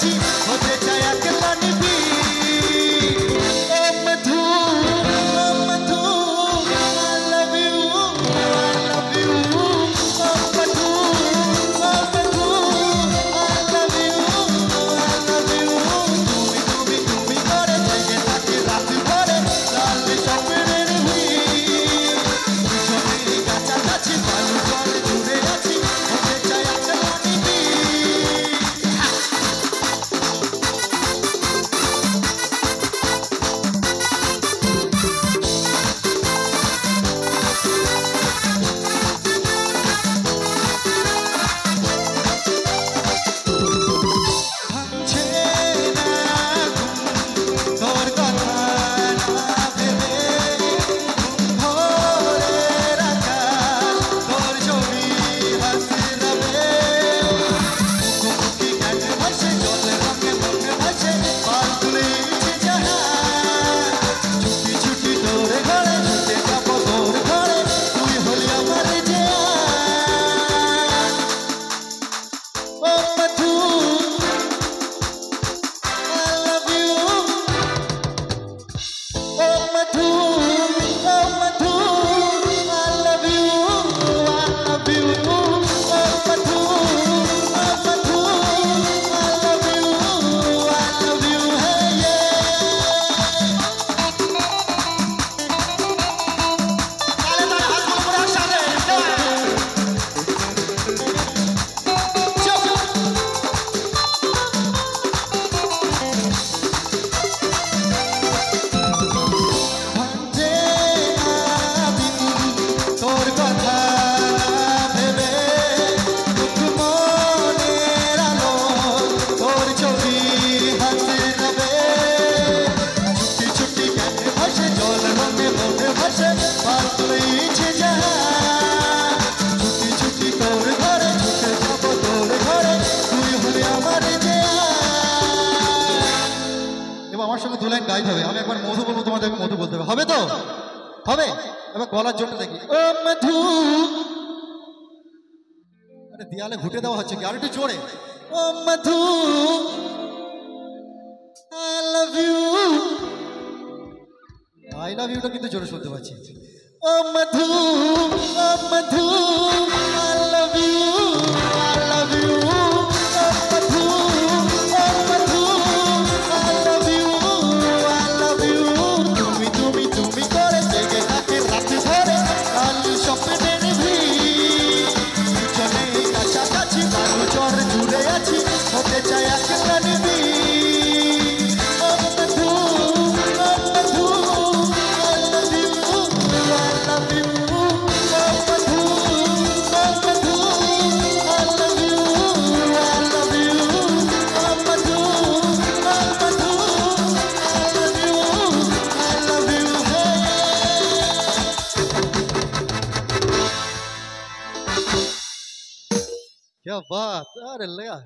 আছি হতে চাই একলা নিবি ও মধু I love you O Madhu I love you তুমি করে জেগে থাকি রাত ভরে লাল স্বপ্নের ভিড় দুজনেরই কাছাকাছি বালু জল জুড়ে আছি হতে চাই একলা নিবি ভাঙছে না ঘুম তোর কথা না ভেবে ভোরের আকাশ তোর ছবি হাসি রবে মুখোমুখি ঘাটে ভাসে জলে রঙে রঙে ভাসে পাল তুলেছে জাহাজ ছুটি ছুটি তোর ঘরে ছুটে যাবো তোর ঘরে তুই হলি আমার জান ও মধু I love you O Madhu I love you O Madhu I love you hey তালে তালে হাতগুলো করে একসাথে চল ভাঙছে না দিন তোর কথা না ভেবে দুঃখ মনের আলো তোর ছবি হাসি রবে ছুটি ছুটি ঘাটে ভাসে জল রঙে মনে ভাসে পাল তুলেছে জাহাজ ছুটি ছুটি তোর ঘরে ছুটে যাবো তোর ঘরে তুই হলি আমার জান এবার আমার সঙ্গে 2 লাইন গাইতে হবে আমি একবার মধু বলবো তোমাদেরকে মধু বলতে হবে হবে তো হবে এবার গলার জন্য দেখি ও মধু আরে দেয়ালে ঘুটে দেওয়া হচ্ছে কি আর একটু জোরে ও মধু I love you টা কিন্তু জোরে শুনতে পাচ্ছি ও মধু I love you O Madhu I love you তুমি করে জেগে থাকে রাত ভরে লাল স্বপ্নের ভিড় দুজনেই কাছাকাছি বালু চর জুড়ে আছি হতে চাই একলা নিবি ও মধু I love you O Madhu I love you क्या बात अरे लगा